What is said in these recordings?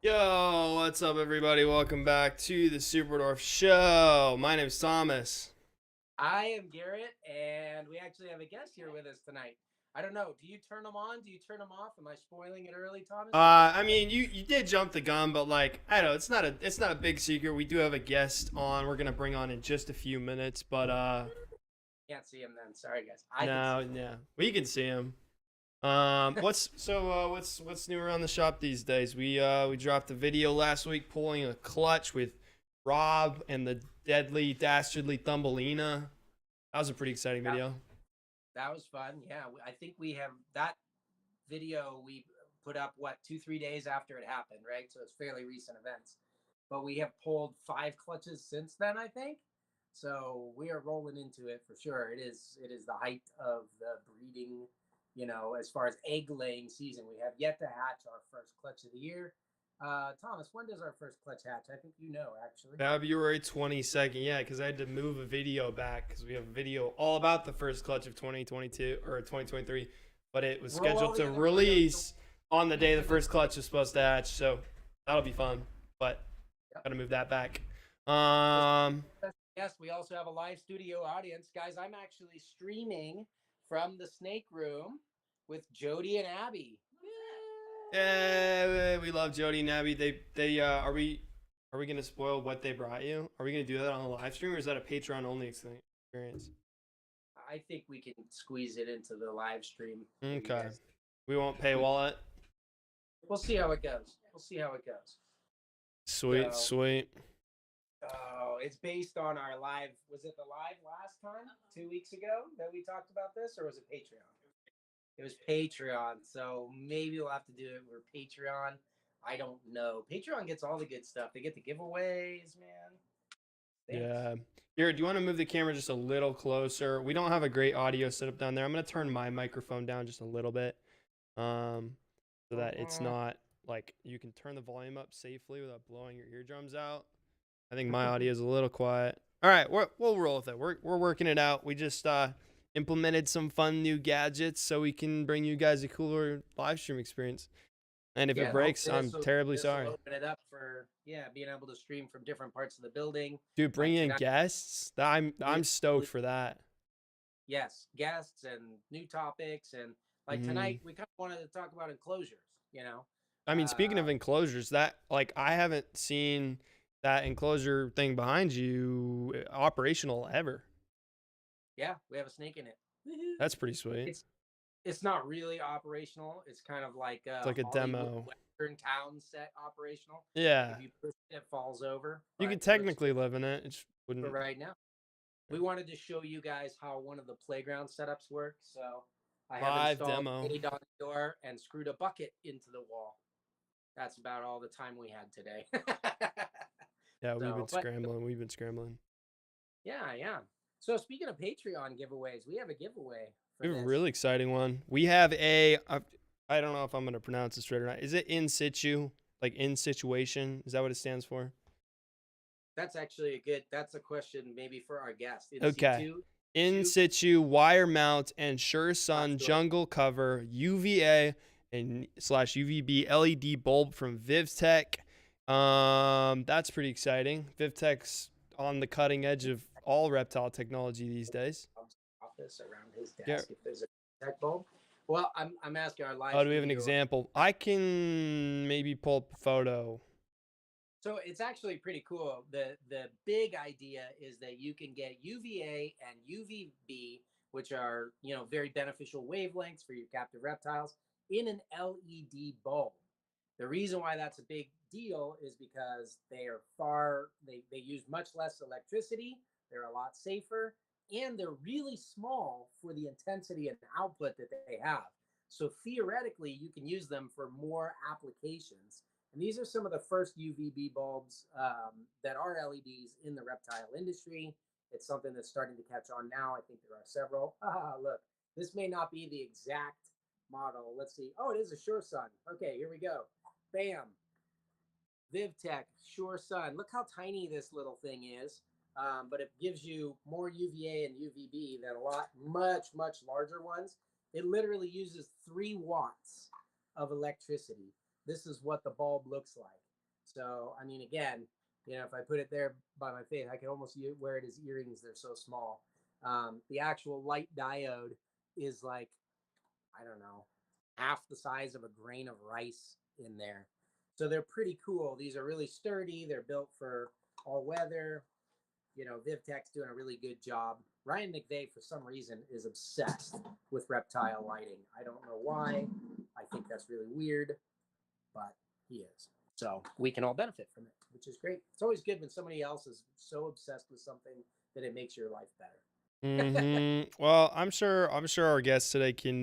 Yo, what's up, everybody? Welcome back to the Superdwarf Show. My name's Thomas. I am Garrett, and we actually have a guest here with us tonight. I don't know. Do you turn them on? Do you turn them off? Am I spoiling it early, Thomas? I mean, you did jump the gun, but like I don't know, it's not a big secret. We do have a guest on. We're gonna bring on in just a few minutes, but Can't see him then. Sorry, guys. I can no, see him. yeah, we can see him. What's new around the shop these days? We dropped a video last week pulling a clutch with Rob and the deadly dastardly Thumbelina. That was a pretty exciting video. That was fun. Yeah, I think we have that video we put up, 2, 3 days after it happened, right? So it's fairly recent events. But we have pulled 5 clutches since then, I think. So we are rolling into it for sure. It is the height of the breeding, as far as egg laying season. We have yet to hatch our first clutch of the year. Thomas, when does our first clutch hatch? I think actually. February 22nd, yeah, because I had to move a video back because we have a video all about the first clutch of 2022 or 2023, but it was scheduled to release on the day the first clutch was supposed to hatch, so that'll be fun, but gotta move that back. Yes, we also have a live studio audience. Guys, I'm actually streaming from the snake room with Jody and Abby. Yeah, we love Jody and Abby. They are we gonna spoil what they brought you? Are we gonna do that on a live stream, or is that a Patreon only experience? I think we can squeeze it into the live stream. Okay, we won't paywall it. We'll see how it goes. Sweet, sweet. Oh, it's based on our live. Was it the live last time, 2 weeks ago, that we talked about this, or was it Patreon? It was Patreon, so maybe we'll have to do it for Patreon. I don't know. Patreon gets all the good stuff. They get the giveaways, man. Thanks. Yeah. Here, do you want to move the camera just a little closer? We don't have a great audio setup down there. I'm gonna turn my microphone down just a little bit, so that it's not like you can turn the volume up safely without blowing your eardrums out. I think my audio is a little quiet. All right, we'll roll with it. We're working it out. We just implemented some fun new gadgets so we can bring you guys a cooler live stream experience. And if it breaks, I'm terribly sorry. Open it up for being able to stream from different parts of the building. Dude, bring in guests. I'm stoked for that. Yes, guests and new topics, and like tonight we kind of wanted to talk about enclosures. I mean, speaking of enclosures, that like I haven't seen that enclosure thing behind you operational ever. Yeah, we have a snake in it. That's pretty sweet. It's not really operational. It's kind of like it's like a demo. Western town set operational. Yeah. If you push it, it falls over. You could technically live in it. It just wouldn't. For right now. We wanted to show you guys how one of the playground setups work. So I have installed a gate on the door and screwed a bucket into the wall. That's about all the time we had today. Yeah, we've been scrambling. Yeah. So speaking of Patreon giveaways, we have a giveaway. We have a really exciting one. We have I don't know if I'm going to pronounce this right or not. Is it in situ? Like in situation? Is that what it stands for? That's actually that's a question maybe for our guest. In situ wire mount and Sure Sun jungle cover UVA and /UVB LED bulb from VivTech. That's pretty exciting. VivTech's on the cutting edge of all reptile technology these days. Office around his desk if there's a tech bulb. Well, I'm asking our live. Oh, do we have an example? I can maybe pull up a photo. So it's actually pretty cool. The big idea is that you can get UVA and UVB, which are very beneficial wavelengths for your captive reptiles, in an LED bulb. The reason why that's a big deal is because they use much less electricity. They're a lot safer, and they're really small for the intensity and output that they have. So theoretically, you can use them for more applications. And these are some of the first UVB bulbs that are LEDs in the reptile industry. It's something that's starting to catch on now. I think there are several. Look, this may not be the exact model. Let's see. Oh, it is a Sure Sun. Okay, here we go. Bam. VivTech Sure Sun. Look how tiny this little thing is. But it gives you more UVA and UVB than much larger ones. It literally uses 3 watts of electricity. This is what the bulb looks like. So, I mean, again, if I put it there by my face, I can almost wear it as earrings. They're so small. The actual light diode is like, I don't know, half the size of a grain of rice in there. So they're pretty cool. These are really sturdy. They're built for all weather. VivTech's doing a really good job. Ryan McVeigh, for some reason, is obsessed with Reptile lighting. I don't know why. I think that's really weird, but he is. So we can all benefit from it, which is great. It's always good when somebody else is so obsessed with something that it makes your life better. Well, I'm sure our guest today can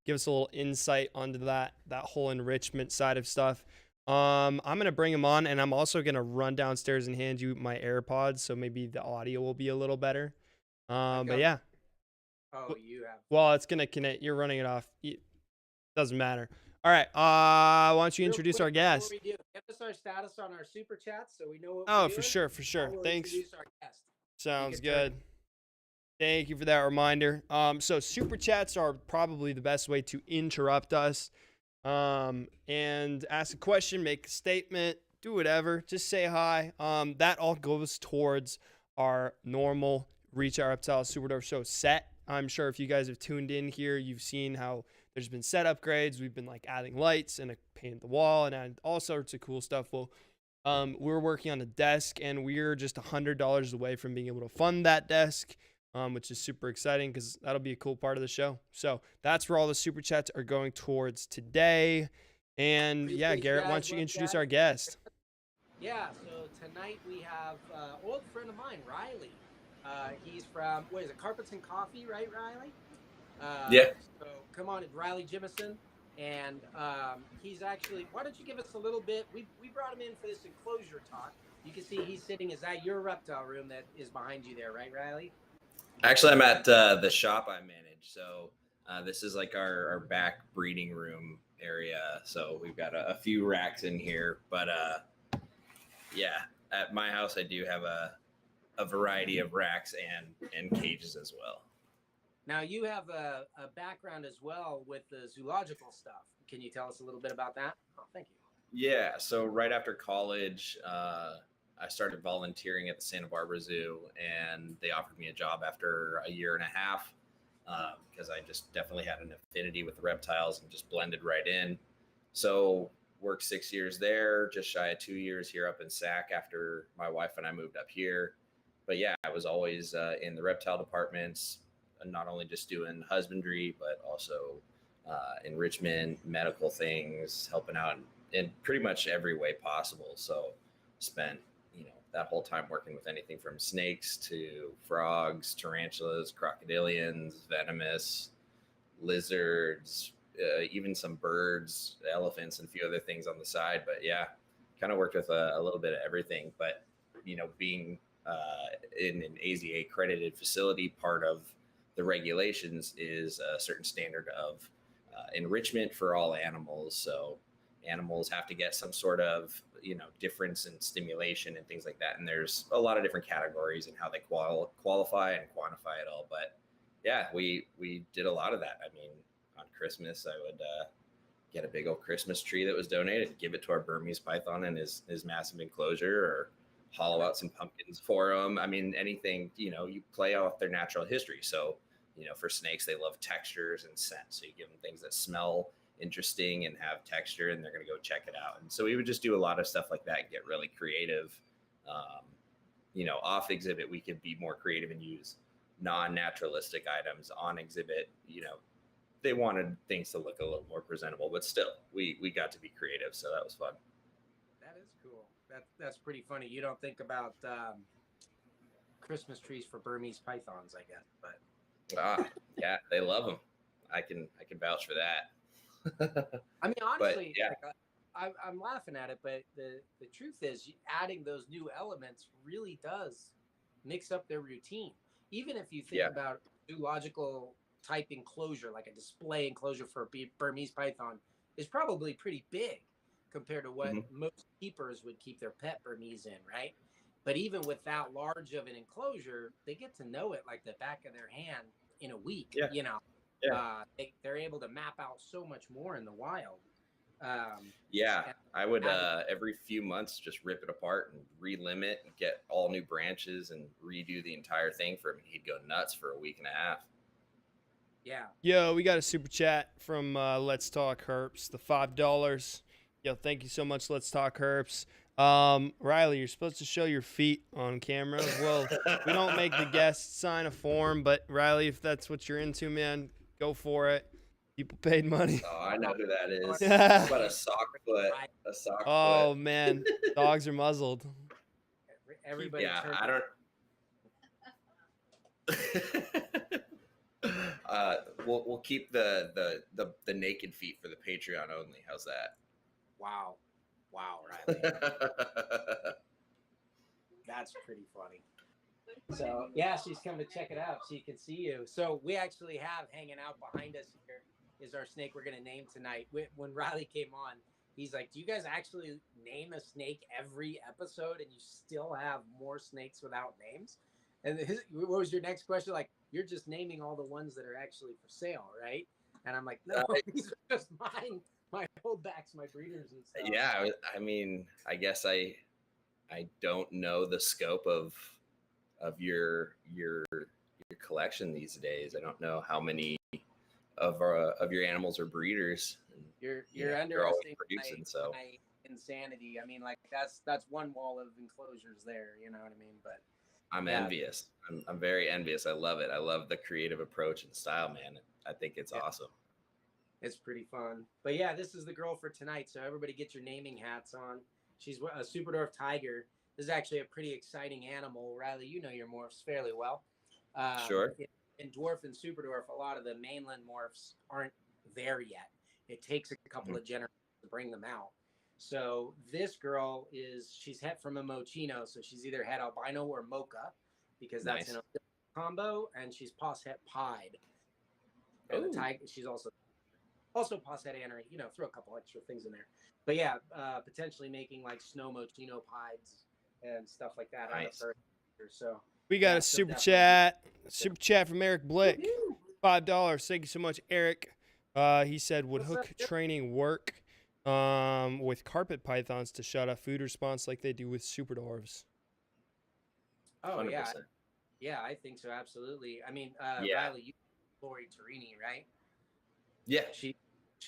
give us a little insight onto that whole enrichment side of stuff. I'm gonna bring him on, and I'm also gonna run downstairs and hand you my AirPods, so maybe the audio will be a little better. But yeah. Oh, you have. Well, it's gonna connect. You're running it off. Doesn't matter. All right. Why don't you introduce our guest? We do. Give us our status on our super chats so we know what Oh, we're doing. for sure. Thanks. Introduce our guest. Sounds good. Thank you for that reminder. So super chats are probably the best way to interrupt us. And ask a question, make a statement, do whatever. Just say hi. That all goes towards our normal Reach Out Reptiles Superdwarf Show set. I'm sure if you guys have tuned in here, you've seen how there's been set upgrades. We've been like adding lights and a paint the wall and adding all sorts of cool stuff. Well, we're working on a desk, and we're just $100 away from being able to fund that desk, which is super exciting because that'll be a cool part of the show. So that's where all the super chats are going towards today. And yeah, Garrett, why don't you introduce our guest? Yeah, so tonight we have an old friend of mine, Riley. He's from, what is it, Carpets and Coffee, right, Riley? Yeah. So come on, it's Riley Jimison. And he's actually, why don't you give us a little bit, we brought him in for this enclosure talk. You can see he's sitting, is that your reptile room that is behind you there, right, Riley? Actually, I'm at the shop I manage. So this is like our back breeding room area. So we've got a few racks in here. But yeah, at my house, I do have a variety of racks and cages as well. Now, you have a background as well with the zoological stuff. Can you tell us a little bit about that? Oh, thank you. Yeah. So right after college, I started volunteering at the Santa Barbara Zoo, and they offered me a job after a year and a half because I just definitely had an affinity with the reptiles and just blended right in. So worked 6 years there, just shy of 2 years here up in Sac after my wife and I moved up here. But yeah, I was always in the reptile departments, not only just doing husbandry, but also enrichment, medical things, helping out in pretty much every way possible. So spent, that whole time working with anything from snakes to frogs, tarantulas, crocodilians, venomous, lizards, even some birds, elephants, and a few other things on the side. But yeah, kind of worked with a little bit of everything. But, being in an AZA accredited facility, part of the regulations is a certain standard of enrichment for all animals. So animals have to get some sort of, difference in stimulation and things like that. And there's a lot of different categories and how they qualify and quantify it all. But yeah, we did a lot of that. I mean, on Christmas, I would get a big old Christmas tree that was donated, give it to our Burmese python in his massive enclosure, or hollow out some pumpkins for them. I mean, anything, you play off their natural history. So, for snakes, they love textures and scent. So you give them things that smell interesting and have texture, and they're going to go check it out. And so we would just do a lot of stuff like that and get really creative. Off exhibit, we could be more creative and use non-naturalistic items. On exhibit, they wanted things to look a little more presentable, but still we got to be creative. So that was fun. That is cool. That's pretty funny. You don't think about Christmas trees for Burmese pythons, I guess, but yeah, they love them. I can vouch for that. I mean, honestly, but, yeah. I'm laughing at it, but the truth is, adding those new elements really does mix up their routine. Even if you think about zoological type enclosure, like a display enclosure for a Burmese python, is probably pretty big compared to what most keepers would keep their pet Burmese in, right? But even with that large of an enclosure, they get to know it like the back of their hand in a week. Yeah. They're able to map out so much more in the wild. Yeah, and I would have- every few months just rip it apart and relimit and get all new branches and redo the entire thing for him. He'd go nuts for a week and a half. yeah. Yo, we got a super chat from Let's Talk Herps, the $5. Yo, thank you so much, Let's Talk Herps. Riley, you're supposed to show your feet on camera. Well, we don't make the guests sign a form, but Riley, if that's what you're into, man, go for it. People paid money. Oh, I know who that is. Yeah. How about a sock foot? A sock Oh foot. man, dogs are muzzled. Everybody Yeah, turned I don't. We'll keep the naked feet for the Patreon only. How's that? Wow, Riley. That's pretty funny. So yeah, she's come to check it out. She can see you. So we actually have hanging out behind us here is our snake we're gonna name tonight. When Riley came on, he's like, "Do you guys actually name a snake every episode, and you still have more snakes without names?" And what was your next question? Like, you're just naming all the ones that are actually for sale, right? And I'm like, no, these are just mine. My holdbacks, my breeders and stuff. Yeah, I mean, I guess I don't know the scope of your collection these days. I don't know how many of your animals are breeders. And, You're they're always underestimating producing. So my insanity. I mean, like that's one wall of enclosures there. You know what I mean? But I'm envious. I'm very envious. I love it. I love the creative approach and style, man. I think it's awesome. It's pretty fun. But yeah, this is the girl for tonight. So everybody get your naming hats on. She's a Superdwarf tiger. This is actually a pretty exciting animal. Riley, you know your morphs fairly well. Sure. In dwarf and Superdwarf, a lot of the mainland morphs aren't there yet. It takes a couple of generations to bring them out. So this girl she's het from a Mochino. So she's either het albino or mocha because that's in a combo. And she's pos het pied. And the tiger, she's also pos het annery, throw a couple extra things in there. But yeah, potentially making like snow Mochino pieds and stuff like that. Nice. So We got a super chat from Eric Blick, $5. Thank you so much, Eric. He said, would hook training work with carpet pythons to shut off food response like they do with Superdwarfs? Oh 100%. yeah, I think so, absolutely. I mean, Riley, you know Lori Torini, right? Yeah. She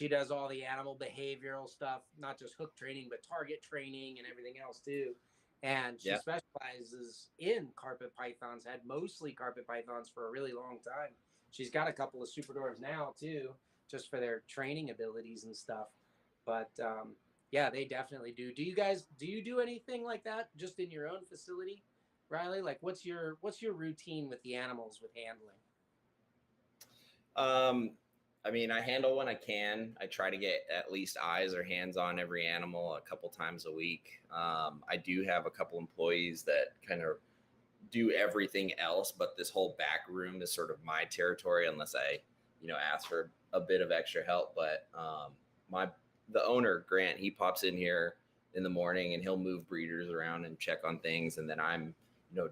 does all the animal behavioral stuff, not just hook training, but target training and everything else too. And she specializes in carpet pythons, had mostly carpet pythons for a really long time. She's got a couple of Superdwarfs now too, just for their training abilities and stuff. But yeah, they definitely do. Do you do anything like that just in your own facility, Riley? Like what's your routine with the animals with handling? I mean, I handle when I can. I try to get at least eyes or hands on every animal a couple times a week. I do have a couple employees that kind of do everything else, but this whole back room is sort of my territory unless I, ask for a bit of extra help. But the owner, Grant, he pops in here in the morning and he'll move breeders around and check on things. And then I'm,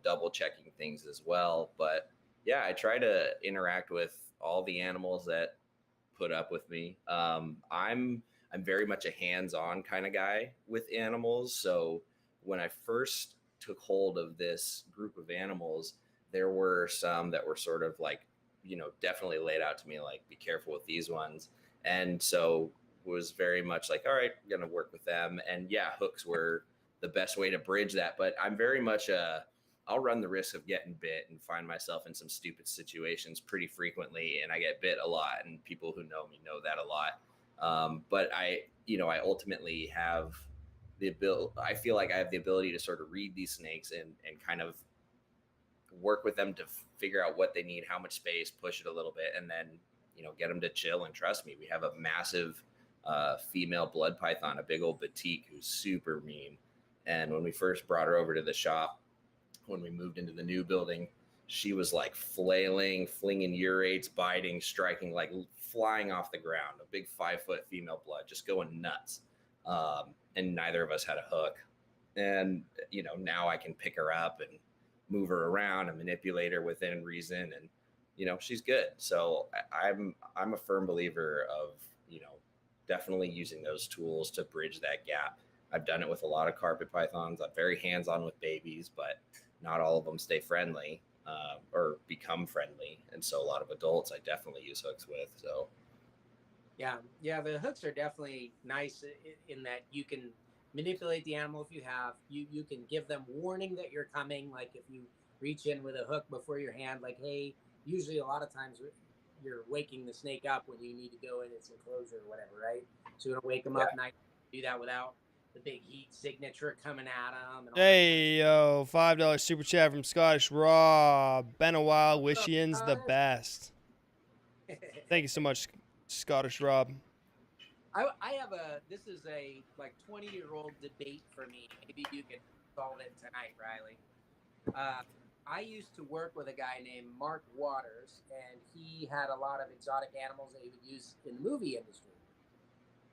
double checking things as well. But yeah, I try to interact with all the animals that put up with me. I'm very much a hands-on kind of guy with animals. So when I first took hold of this group of animals, there were some that were sort of like, definitely laid out to me, like, be careful with these ones. And so was very much like, all right, I'm going to work with them. And yeah, hooks were the best way to bridge that. But I'm very much I'll run the risk of getting bit and find myself in some stupid situations pretty frequently. And I get bit a lot, and people who know me know that a lot. But I ultimately have the ability, I feel like I have the ability to sort of read these snakes and kind of work with them to figure out what they need, how much space, push it a little bit, and then, get them to chill and trust me. We have a massive female blood python, a big old batik who's super mean. And when we first brought her over to the shop, when we moved into the new building, she was like flailing, flinging urates, biting, striking, like flying off the ground. A big 5-foot female blood, just going nuts. And neither of us had a hook. And, now I can pick her up and move her around and manipulate her within reason. And, she's good. So I'm a firm believer of, definitely using those tools to bridge that gap. I've done it with a lot of carpet pythons. I'm very hands-on with babies, but not all of them stay friendly or become friendly. And so a lot of adults I definitely use hooks with. So yeah, the hooks are definitely nice in that you can manipulate the animal if you have. You can give them warning that you're coming. Like if you reach in with a hook before your hand, like, hey, usually a lot of times you're waking the snake up when you need to go in its enclosure or whatever, right? So you don't wake them up night. Do that without the big heat signature coming at them. And all Hey, yo, $5 super chat from Scottish Rob. Been a while. Wish yin's the best. Thank you so much, Scottish Rob. I have this is a like 20-year-old debate for me. Maybe you can solve it tonight, Riley. I used to work with a guy named Mark Waters, and he had a lot of exotic animals that he would use in the movie industry.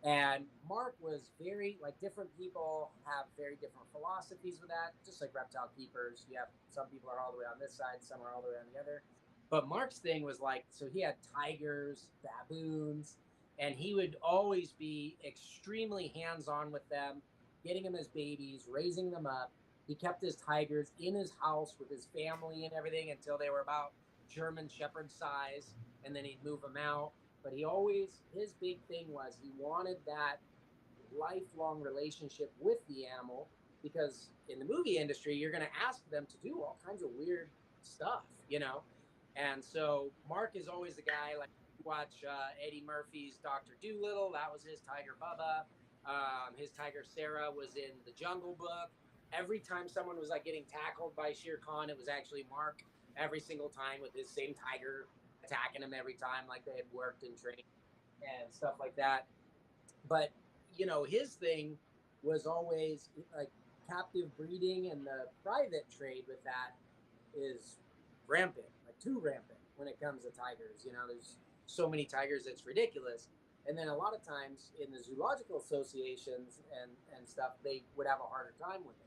And Mark was very, like, different people have very different philosophies with that, just like reptile keepers. You have some people are all the way on this side, some are all the way on the other. But Mark's thing was like, so he had tigers, baboons, and he would always be extremely hands-on with them, getting them as babies, raising them up. He kept his tigers in his house with his family and everything until they were about German Shepherd size, and then he'd move them out. But his big thing was he wanted that lifelong relationship with the animal, because in the movie industry, you're going to ask them to do all kinds of weird stuff, And so Mark is always the guy, like, watch Eddie Murphy's Dr. Dolittle. That was his tiger, Bubba. His tiger, Sarah, was in The Jungle Book. Every time someone was like getting tackled by Shere Khan, it was actually Mark every single time with his same tiger attacking him every time, like they had worked and trained and stuff like that. But, his thing was always like captive breeding, and the private trade with that is rampant, like too rampant when it comes to tigers. There's so many tigers, it's ridiculous. And then a lot of times in the zoological associations and stuff, they would have a harder time with it.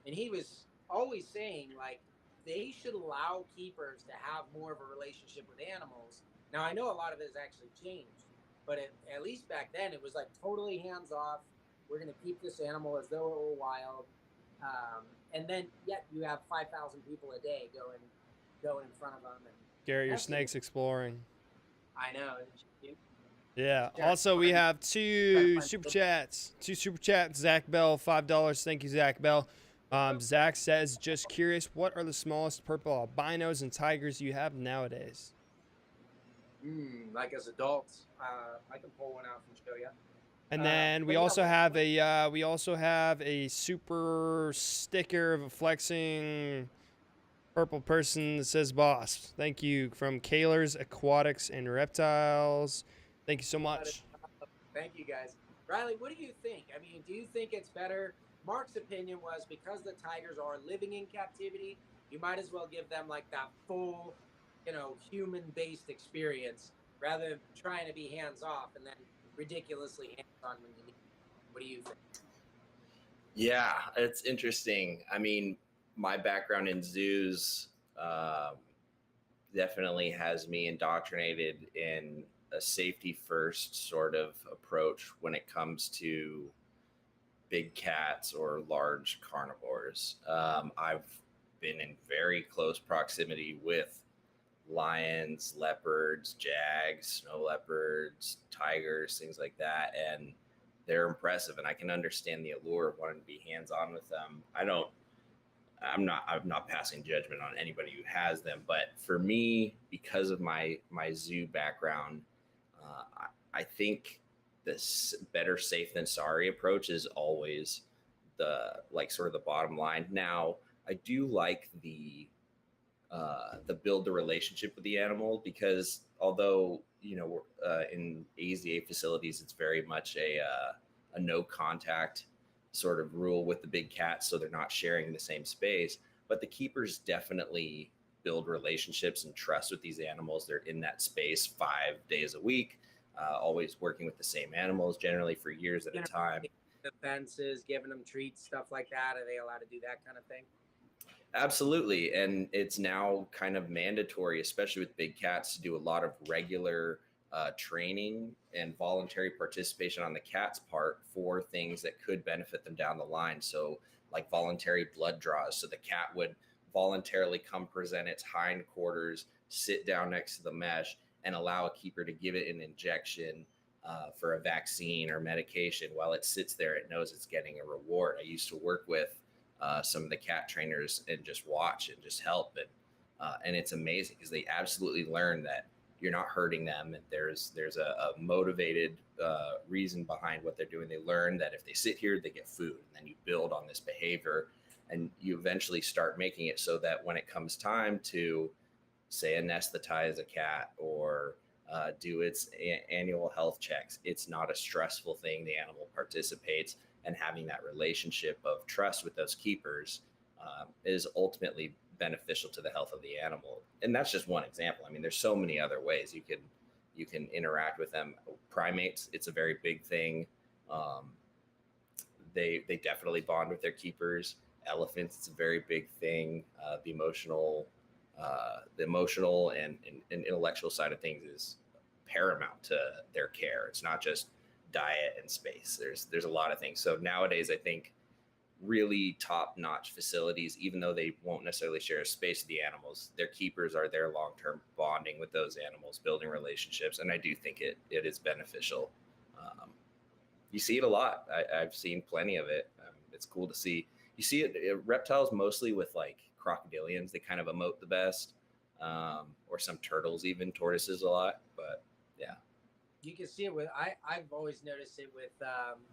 And he was always saying, like, they should allow keepers to have more of a relationship with animals. Now, I know a lot of it has actually changed, but at least back then, it was like totally hands off. We're going to keep this animal as though it were wild. And then, yet you have 5,000 people a day go in front of them. And Garrett, your snake's exploring. I know. Yeah. Also, we have two super chats. Zach Bell, $5. Thank you, Zach Bell. Zach says, just curious, what are the smallest purple albinos and tigers you have nowadays? Like as adults, I can pull one out and show you. And then we also have a super sticker of a flexing purple person that says boss. Thank you, from Kaler's Aquatics and Reptiles. Thank you so much. Thank you, guys. Riley, what do you think? I mean, do you think it's better? Mark's opinion was, because the tigers are living in captivity, you might as well give them like that full, human-based experience rather than trying to be hands-off and then ridiculously hands-on when you need. What do you think? Yeah, it's interesting. I mean, my background in zoos definitely has me indoctrinated in a safety first sort of approach when it comes to big cats or large carnivores. I've been in very close proximity with lions, leopards, jags, snow leopards, tigers, things like that. And they're impressive, and I can understand the allure of wanting to be hands-on with them. I'm not passing judgment on anybody who has them, but for me, because of my zoo background, I think this better safe than sorry approach is always sort of the bottom line. Now, I do like the build the relationship with the animal, because although in AZA facilities, it's very much a no contact sort of rule with the big cats, so they're not sharing the same space. But the keepers definitely build relationships and trust with these animals. They're in that space 5 days a week, always working with the same animals, generally for years at a time. The fences, giving them treats, stuff like that. Are they allowed to do that kind of thing? Absolutely. And it's now kind of mandatory, especially with big cats, to do a lot of regular training and voluntary participation on the cat's part for things that could benefit them down the line. So like voluntary blood draws. So the cat would voluntarily come present its hindquarters, sit down next to the mesh, and allow a keeper to give it an injection for a vaccine or medication. While it sits there, it knows it's getting a reward. I used to work with some of the cat trainers and just watch and just help. And it's amazing because they absolutely learn that you're not hurting them. And there's a motivated reason behind what they're doing. They learn that if they sit here, they get food, and then you build on this behavior, and you eventually start making it so that when it comes time to, say, anesthetize a cat or do its annual health checks, it's not a stressful thing. The animal participates, and having that relationship of trust with those keepers is ultimately beneficial to the health of the animal. And that's just one example. I mean, there's so many other ways you can interact with them. Primates, it's a very big thing. They definitely bond with their keepers. Elephants, it's a very big thing. The emotional and intellectual side of things is paramount to their care. It's not just diet and space. There's a lot of things. So nowadays, I think really top-notch facilities, even though they won't necessarily share a space with the animals, their keepers are there long-term, bonding with those animals, building relationships, and I do think it is beneficial. You see it a lot. I've seen plenty of it. It's cool to see. You see it reptiles mostly with like crocodilians. They kind of emote the best, or some turtles, even tortoises a lot. But yeah. You can see it with, I've always noticed it with,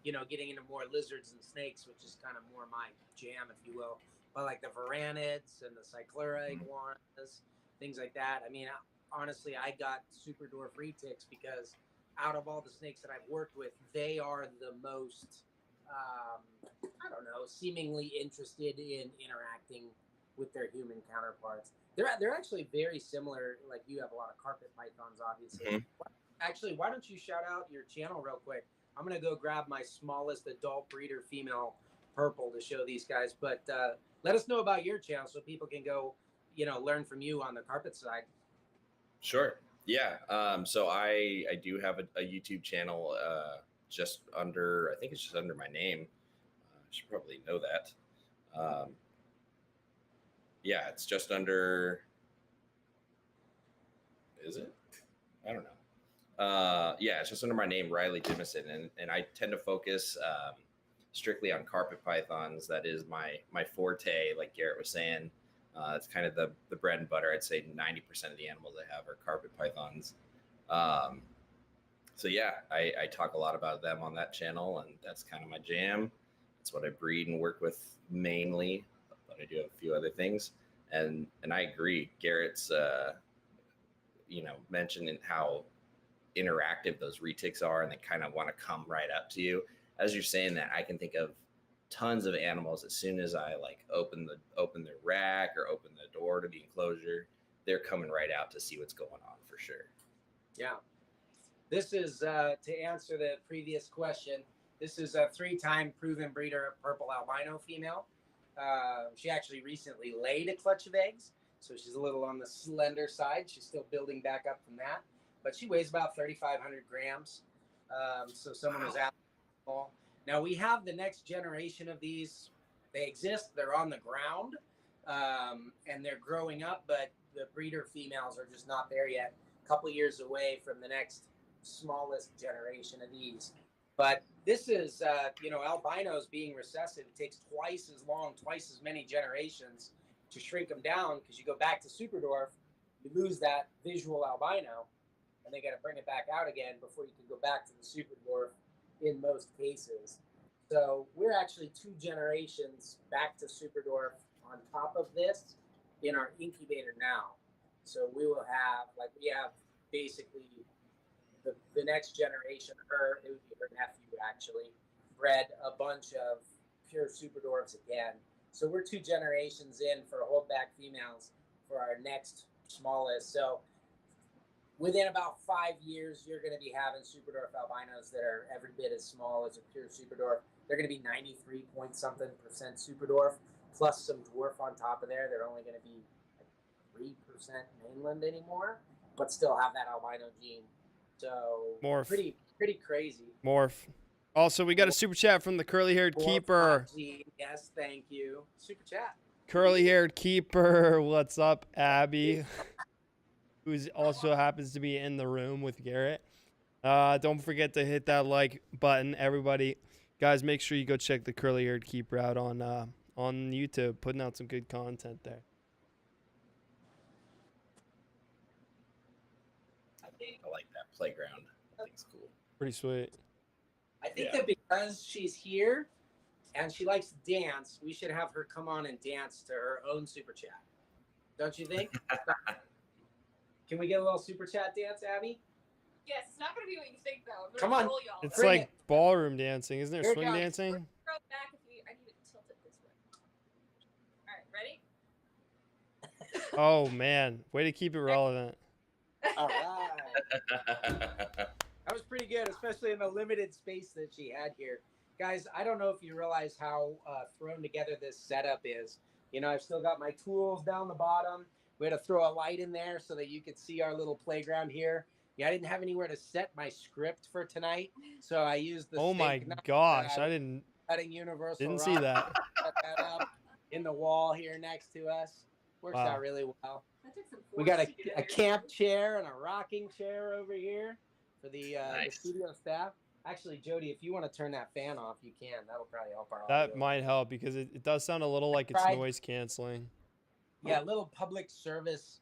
getting into more lizards and snakes, which is kind of more my jam, if you will. But like the varanids and the cyclura iguanas, things like that. I mean, honestly, I got Superdwarf retics because out of all the snakes that I've worked with, they are the most, seemingly interested in interacting with their human counterparts. They're actually very similar. Like you have a lot of carpet pythons, obviously. Mm-hmm. Actually, why don't you shout out your channel real quick? I'm going to go grab my smallest adult breeder female purple to show these guys. But let us know about your channel so people can go, learn from you on the carpet side. Sure. Yeah. So I do have a YouTube channel just under, I think it's just under my name. I should probably know that. Yeah, it's just under, is it? I don't know. Yeah, it's just under my name, Riley Jimison, and I tend to focus strictly on carpet pythons. That is my forte, like Garrett was saying. It's kind of the bread and butter. I'd say 90% of the animals I have are carpet pythons. So yeah, I talk a lot about them on that channel, and that's kind of my jam. That's what I breed and work with mainly, but I do have a few other things. And I agree, Garrett's mentioning how interactive those retics are, and they kind of want to come right up to you. As you're saying that, I can think of tons of animals. As soon as I like open the rack or open the door to the enclosure, they're coming right out to see what's going on for sure. Yeah. This is to answer the previous question. This is a 3-time proven breeder of purple albino female. She actually recently laid a clutch of eggs, so she's a little on the slender side. She's still building back up from that, but she weighs about 3,500 grams. So someone was out. Now we have the next generation of these. They exist. They're on the ground, and they're growing up, but the breeder females are just not there yet. A couple years away from the next smallest generation of these. But this is, albinos being recessive takes twice as long, twice as many generations to shrink them down, because you go back to Superdwarf, you lose that visual albino, and they got to bring it back out again before you can go back to the Superdwarf in most cases. So we're actually 2 generations back to Superdwarf on top of this in our incubator now. So we will have, we have basically the next generation, it would be her nephew actually, bred a bunch of pure Superdwarfs again. So we're 2 generations in for holdback females for our next smallest. So within about 5 years, you're going to be having Superdwarf albinos that are every bit as small as a pure Superdwarf. They're going to be 93-point-something% Superdwarf, plus some dwarf on top of there. They're only going to be like 3% mainland anymore, but still have that albino gene. So Morph. pretty crazy. Morph. Also, we got a super chat from the curly-haired Morph keeper. PUBG. Yes, thank you. Super chat. Curly-haired keeper. What's up, Abby? Who also happens to be in the room with Garrett. Don't forget to hit that like button, everybody. Guys, make sure you go check the curly-haired keeper out on YouTube, putting out some good content there. I like that playground. I think it's cool. Pretty sweet. I think that because she's here and she likes to dance, we should have her come on and dance to her own super chat. Don't you think? Can we get a little super chat dance, Abby? Yes, it's not gonna be what you think though. Come on. Roll y'all. It's Bring like it. ballroom dancing, isn't there? Here it Swing comes. dancing? Throw it back if you. I need to tilt it this way. All right, ready? Oh man, way to keep it relevant. All right. That was pretty good, especially in the limited space that she had here. Guys, I don't know if you realize how thrown together this setup is. You know, I've still got my tools down the bottom. We had to throw a light in there so that you could see our little playground here. Yeah, I didn't have anywhere to set my script for tonight, so I used the Oh my steak knife gosh, that I didn't Universal see rock. that. Set that up in the wall here next to us. Works Wow. out really well. That took some We force got to get a in there. camp chair and a rocking chair over here for the Nice. studio staff. Actually, Jody, if you want to turn that fan off, you can. That'll probably help our That audio. might help because it does sound a little like it's Tried. noise canceling. Yeah, little public service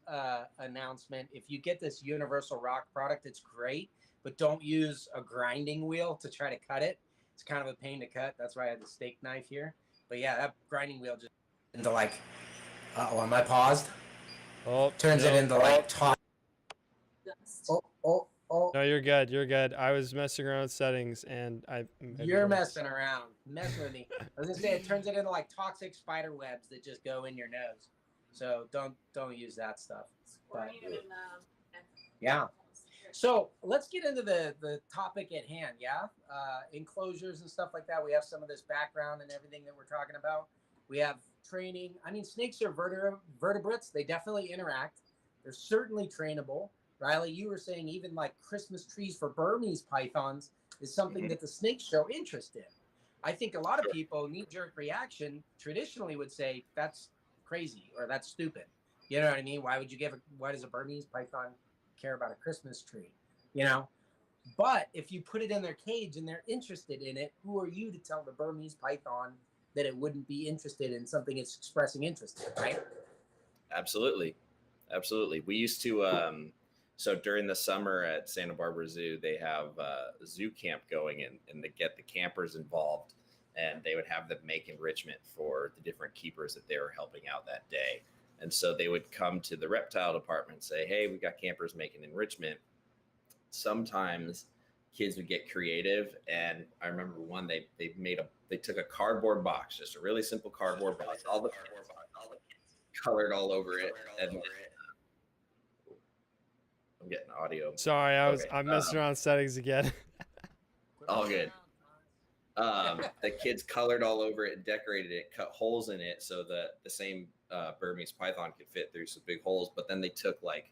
announcement. If you get this Universal Rock product, it's great, but don't use a grinding wheel to try to cut it. It's kind of a pain to cut. That's why I had the steak knife here. But yeah, that grinding wheel just into like, am I paused? Oh, Turns no. it into like top. Dust. Oh. No, you're good. You're good. I was messing around with settings and You're messing around. Messing with me. I was gonna say it turns it into like toxic spider webs that just go in your nose. So don't use that stuff. Or But, even, yeah. So let's get into the topic at hand. Yeah, enclosures and stuff like that. We have some of this background and everything that we're talking about. We have training. I mean, snakes are vertebrates. They definitely interact. They're certainly trainable. Riley, you were saying even like Christmas trees for Burmese pythons is something that the snakes show interest in. I think a lot of people, knee-jerk reaction, traditionally would say that's crazy or that's stupid. You know what I mean? Why does a Burmese python care about a Christmas tree? You know? But if you put it in their cage and they're interested in it, who are you to tell the Burmese python that it wouldn't be interested in something it's expressing interest in, right? Absolutely. We used to, so during the summer at Santa Barbara Zoo, they have a zoo camp going and they get the campers involved and they would have them make enrichment for the different keepers that they were helping out that day. And so they would come to the reptile department and say, hey, we got campers making enrichment. Sometimes kids would get creative. And I remember one, they took a cardboard box, just a really simple cardboard box, all the colored all over it. And I'm getting audio. Sorry, Okay, I'm messing around with settings again. All good. The kids colored all over it and decorated it, cut holes in it so that the same Burmese python could fit through some big holes. But then they took like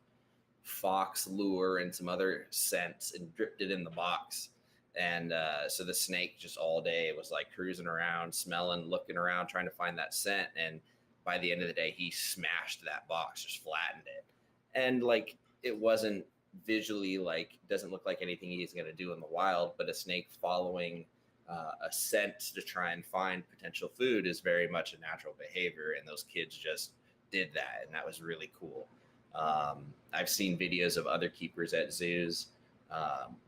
fox lure and some other scents and dripped it in the box. And so the snake just all day was like cruising around, smelling, looking around, trying to find that scent. And by the end of the day, he smashed that box, just flattened it. And like, it wasn't visually like, doesn't look like anything he's going to do in the wild, but a snake following a scent to try and find potential food is very much a natural behavior. And those kids just did that. And that was really cool. I've seen videos of other keepers at zoos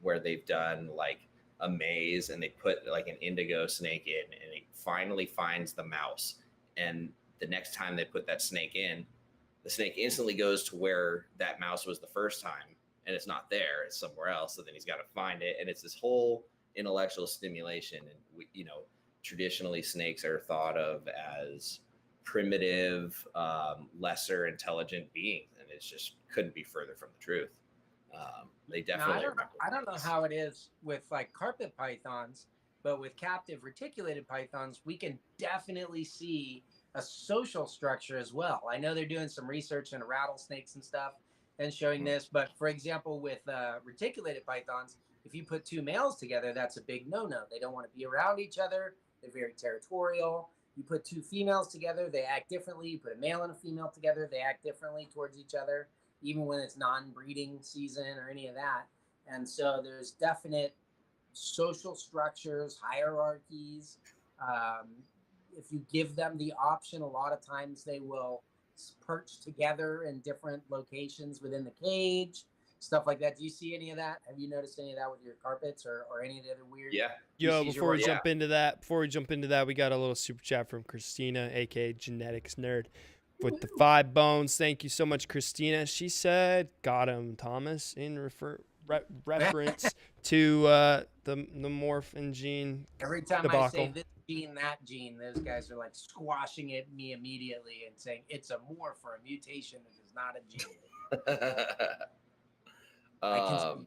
where they've done like a maze and they put like an indigo snake in and it finally finds the mouse. And the next time they put that snake in, the snake instantly goes to where that mouse was the first time and it's not there, it's somewhere else. So then he's got to find it. And it's this whole intellectual stimulation. And we, traditionally snakes are thought of as primitive, lesser intelligent beings. And it's just couldn't be further from the truth. They definitely I don't know how it is with like carpet pythons, but with captive reticulated pythons, we can definitely see a social structure as well. I know they're doing some research into rattlesnakes and stuff, and showing this. But for example, with reticulated pythons, if you put two males together, that's a big no-no. They don't want to be around each other. They're very territorial. You put two females together, they act differently. You put a male and a female together, they act differently towards each other, even when it's non-breeding season or any of that. And so there's definite social structures, hierarchies. If you give them the option, a lot of times they will perch together in different locations within the cage, stuff like that. Do you see any of that? Have you noticed any of that with your carpets or any of the other weird? Yeah. Yo, species before we you're jump into that, we got a little super chat from Christina, aka Genetics Nerd, with the 5 bones. Thank you so much, Christina. She said, "Got him, Thomas," in reference to the morphin gene Every time debacle. I say this gene, that gene, those guys are like squashing at me immediately and saying it's a morph or a mutation. It is not a gene. I can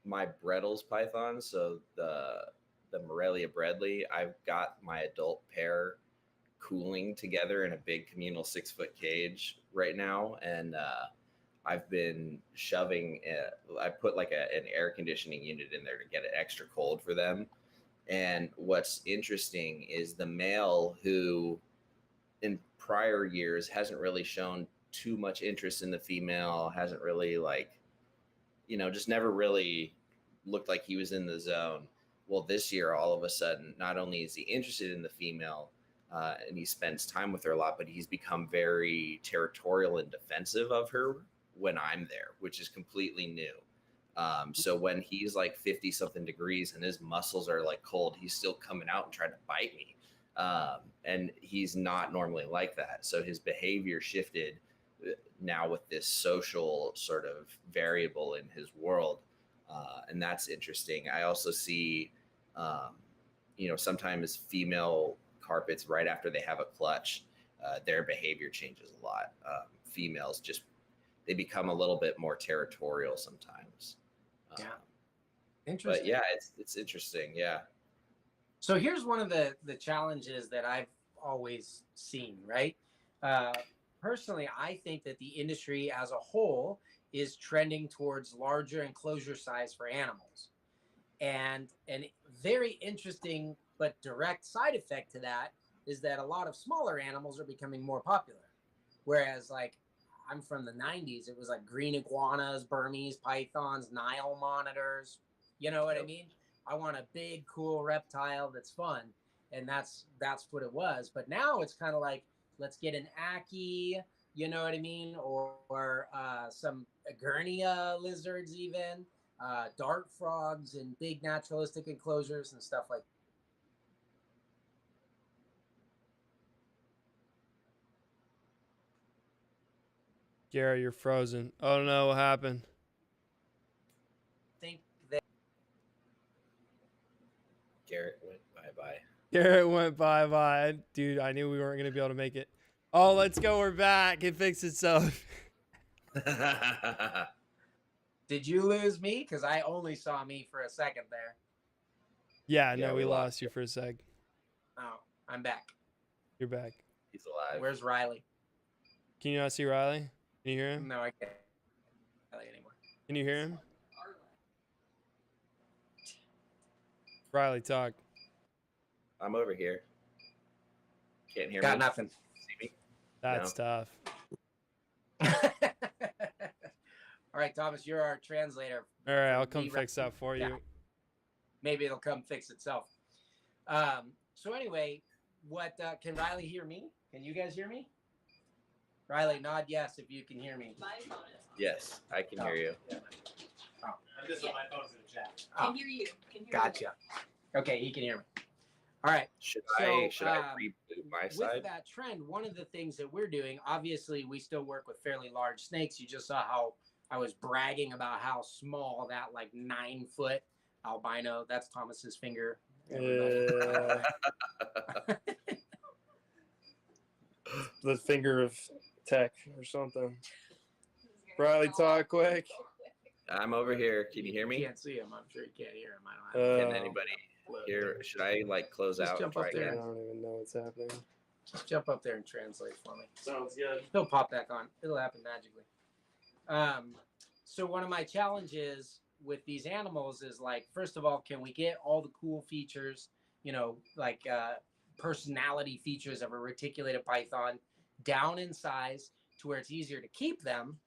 my Brettles python, so the Morelia Bredli, I've got my adult pair cooling together in a big communal 6-foot cage right now, and I've been shoving I put like an air conditioning unit in there to get it extra cold for them. And what's interesting is the male, who in prior years hasn't really shown too much interest in the female, hasn't really just never really looked like he was in the zone. Well, this year, all of a sudden, not only is he interested in the female and he spends time with her a lot, but he's become very territorial and defensive of her when I'm there, which is completely new. So when he's like 50 something degrees and his muscles are like cold, he's still coming out and trying to bite me. And he's not normally like that. So his behavior shifted now with this social sort of variable in his world. And that's interesting. I also see, sometimes female carpets, right after they have a clutch, their behavior changes a lot. Females they become a little bit more territorial sometimes. Yeah. Interesting. But yeah, it's interesting. Yeah. So here's one of the challenges that I've always seen, right? Personally, I think that the industry as a whole is trending towards larger enclosure size for animals. And a very interesting but direct side effect to that is that a lot of smaller animals are becoming more popular. Whereas like I'm from the 90s, it was like green iguanas, Burmese pythons, Nile monitors. You know what I mean? I want a big, cool reptile that's fun. And that's what it was. But now it's kind of like, let's get an Aki, you know what I mean? Or some Agernia lizards even, dart frogs and big naturalistic enclosures and stuff like that. Gary, you're frozen. Oh no, what happened? I think that Garrett went bye-bye. Garrett went bye-bye. Dude, I knew we weren't going to be able to make it. Oh, let's go. We're back. It fixed itself. Did you lose me? Because I only saw me for a second there. Yeah, Yeah, no, we we lost lost you for a sec. Oh, I'm back. You're back. He's alive. Where's Riley? Can you not see Riley? Can you hear him? No, I can't. Riley anymore. Can you hear him? Riley, talk. I'm over here. Can't hear Got me. nothing. See me? That's tough. All right, Thomas, you're our translator. All right, for I'll come me, fix that for Yeah. you. Maybe it'll come fix itself. So anyway, what can Riley hear me? Can you guys hear me? Riley, nod yes if you can hear me. My phone is. Yes, I can hear you. Yeah. I'm just on my phone's in the chat. Oh. Can hear you. Can hear Gotcha. Okay, he can hear me. All right. Should So, I reboot my With side? that trend, one of the things that we're doing, obviously, we still work with fairly large snakes. You just saw how I was bragging about how small that like 9-foot albino. That's Thomas's finger. everybody. The finger of tech or something. you. Riley, talk quick. I'm over here. Can you hear me? Can't see him. I'm sure you can't hear him. I don't have Can anybody hear? Should I close Just out? jump and up try there. I again? don't even know what's happening. Just jump up there and translate for me. Sounds good. He'll pop back on. It'll happen magically. So one of my challenges with these animals is like, first of all, can we get all the cool features, like personality features of a reticulated python down in size to where it's easier to keep them?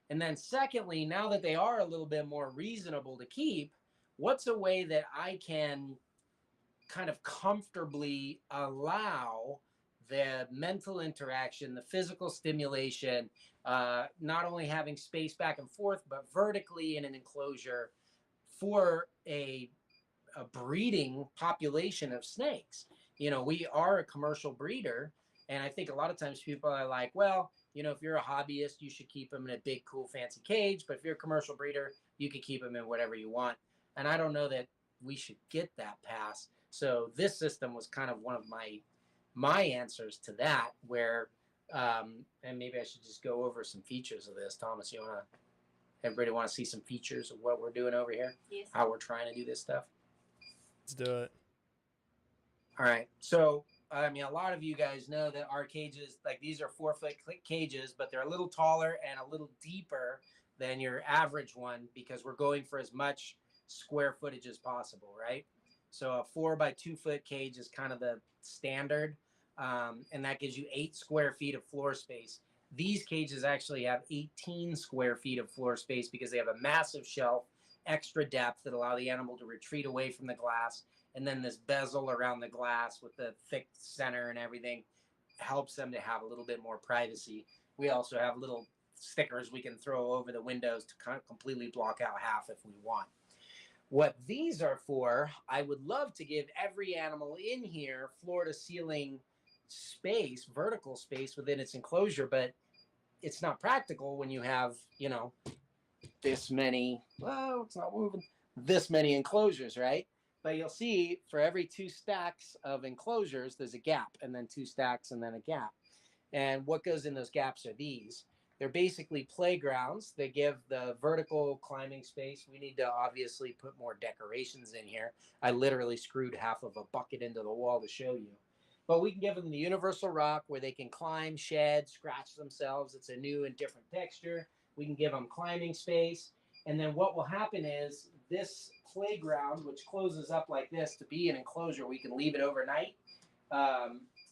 And then secondly, now that they are a little bit more reasonable to keep, what's a way that I can kind of comfortably allow the mental interaction, the physical stimulation, not only having space back and forth, but vertically in an enclosure for a breeding population of snakes. We are a commercial breeder, and I think a lot of times people are like, well, if you're a hobbyist, you should keep them in a big, cool, fancy cage. But if you're a commercial breeder, you can keep them in whatever you want. And I don't know that we should get that pass. So this system was kind of one of my answers to that, where, and maybe I should just go over some features of this. Thomas, everybody want to see some features of what we're doing over here? Yes. How we're trying to do this stuff? Let's do it. All right. So, a lot of you guys know that our cages, like these are 4-foot cages, but they're a little taller and a little deeper than your average one because we're going for as much square footage as possible, right? So a 4 by 2 foot cage is kind of the standard, and that gives you 8 square feet of floor space. These cages actually have 18 square feet of floor space because they have a massive shelf, extra depth that allow the animal to retreat away from the glass, and then this bezel around the glass with the thick center and everything helps them to have a little bit more privacy. We also have little stickers we can throw over the windows to kind of completely block out half if we want. What these are for, I would love to give every animal in here floor to ceiling space, vertical space within its enclosure, but it's not practical when you have, this many, well, it's not moving, this many enclosures, right? But you'll see for every 2 stacks of enclosures, there's a gap, and then 2 stacks and then a gap. And what goes in those gaps are these. They're basically playgrounds. They give the vertical climbing space. We need to obviously put more decorations in here. I literally screwed half of a bucket into the wall to show you. But we can give them the universal rock where they can climb, shed, scratch themselves. It's a new and different texture. We can give them climbing space. And then what will happen is this playground, which closes up like this to be an enclosure, we can leave it overnight,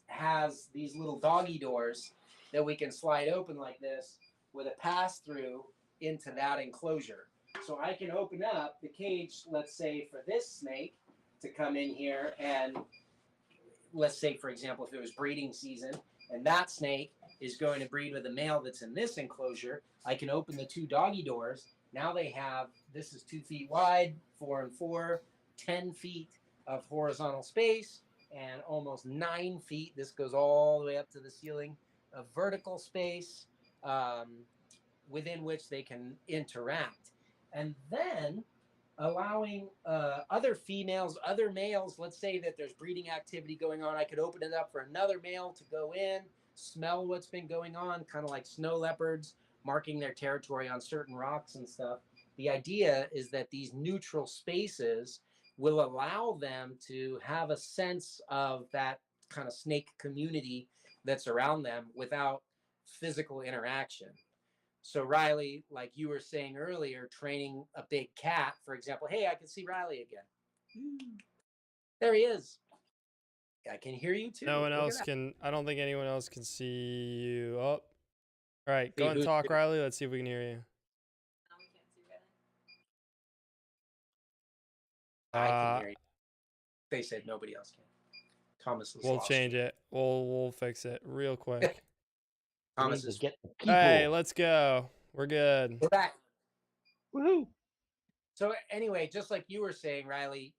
has these little doggy doors that we can slide open like this with a pass through into that enclosure. So I can open up the cage, let's say for this snake to come in here, and let's say, for example, if it was breeding season and that snake is going to breed with a male that's in this enclosure, I can open the 2 doggy doors. Now they have, this is 2 feet wide, 4 and 4, 10 feet of horizontal space, and almost 9 feet. This goes all the way up to the ceiling of vertical space within which they can interact. And then allowing other females, other males, let's say that there's breeding activity going on, I could open it up for another male to go in, smell what's been going on, kind of like snow leopards marking their territory on certain rocks and stuff. The idea is that these neutral spaces will allow them to have a sense of that kind of snake community that's around them without physical interaction. So Riley, like you were saying earlier, training a big cat, for example, hey, I can see Riley again. There he is. I can hear you too. No one Look at else that. can. I don't think anyone else can see you. Oh, all right. See Go and who's talk, good. Riley. Let's see if we can hear you. No, we can't see Riley. I can hear you. They said nobody else can. Thomas is We'll lost. change it. We'll fix it real quick. Thomas to is get the people. Hey, let's go. We're good. We're back. Woohoo! So anyway, just like you were saying, Riley,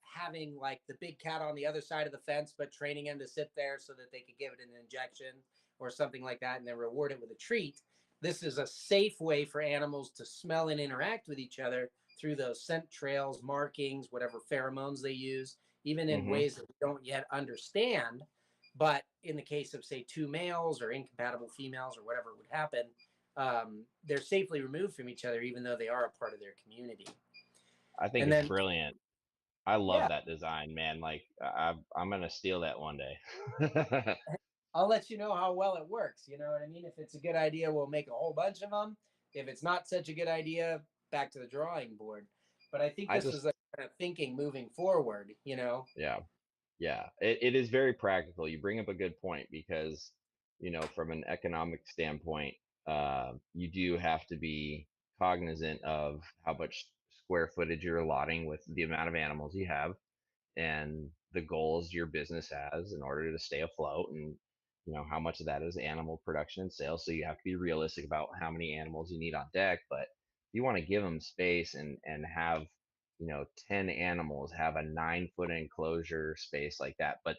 having like the big cat on the other side of the fence, but training him to sit there so that they could give it an injection or something like that, and then reward it with a treat. This is a safe way for animals to smell and interact with each other through those scent trails, markings, whatever pheromones they use, even in ways that we don't yet understand. But in the case of, say, 2 males or incompatible females or whatever would happen, they're safely removed from each other, even though they are a part of their community. I think And it's then- brilliant. I love Yeah. that design, man. Like I'm gonna steal that one day. I'll let you know how well it works. You know what I mean? If it's a good idea, we'll make a whole bunch of them. If it's not such a good idea, back to the drawing board. But I think I this just is like kind of thinking moving forward, you know? Yeah. Yeah. It is very practical. You bring up a good point because, from an economic standpoint, you do have to be cognizant of how much square footage you're allotting with the amount of animals you have and the goals your business has in order to stay afloat, and how much of that is animal production and sales. So you have to be realistic about how many animals you need on deck. But you want to give them space and have 10 animals, have a 9-foot enclosure space like that, but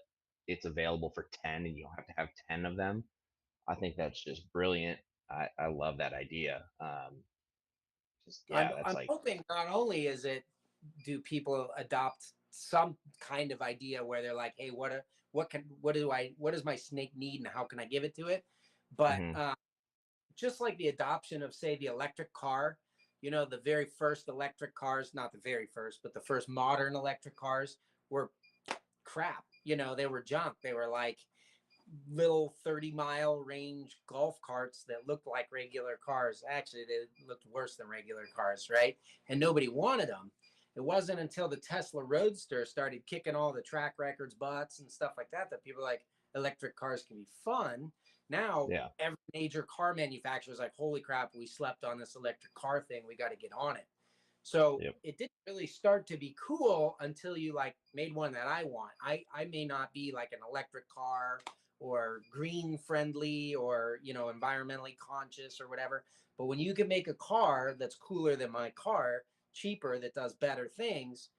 it's available for 10 and you don't have to have 10 of them. I think that's just brilliant. I love that idea. Just yeah, that's I'm like hoping not only is it do people adopt some kind of idea where they're like, hey, what does my snake need and how can I give it to it? But mhm, just like the adoption of, say, the electric car, the very first electric cars, not the very first, but the first modern electric cars were crap. They were junk. They were like little 30-mile range golf carts that looked like regular cars. Actually, they looked worse than regular cars, right? And nobody wanted them. It wasn't until the Tesla Roadster started kicking all the track records butts and stuff like that people were like, electric cars can be fun. Now, yeah, every major car manufacturer is like, holy crap, we slept on this electric car thing. We got to get on it. So yep, it didn't really start to be cool until you like made one that I want. I may not be like an electric car or green friendly or environmentally conscious or whatever, but when you can make a car that's cooler than my car, cheaper, that does better things,